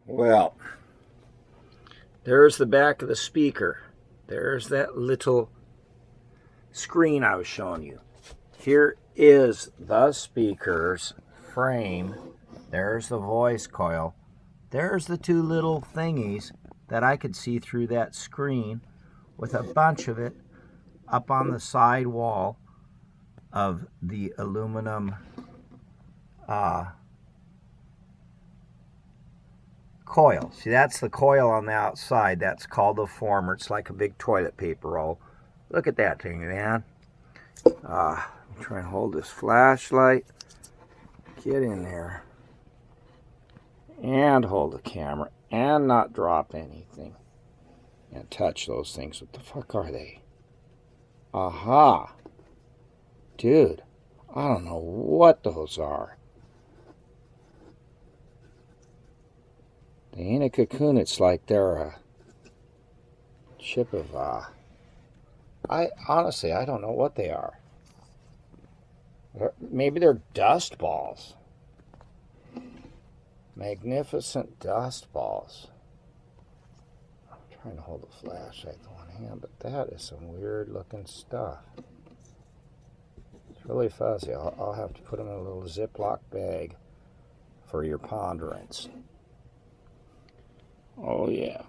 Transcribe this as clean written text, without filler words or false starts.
Well, there's the back of the speaker. There's that little screen I was showing you. Here is the speaker's frame. There's the voice coil. There's the two little thingies that I could see through that screen with a bunch of it up on the side wall of the aluminum coil. See, that's the coil on the outside. That's called the former. It's like a big toilet paper roll. Look at that thing, man. I'm trying to hold this flashlight. Get in there. And hold the camera. And not drop anything. And touch those things. What the fuck are they? Aha. Dude, I don't know what those are. They ain't a cocoon. It's like they're a chip of, honestly, I don't know what they are. Maybe they're dust balls. Magnificent dust balls. I'm trying to hold the flashlight with one hand, but that is some weird looking stuff. It's really fuzzy. I'll have to put them in a little Ziploc bag for your ponderance. Oh yeah.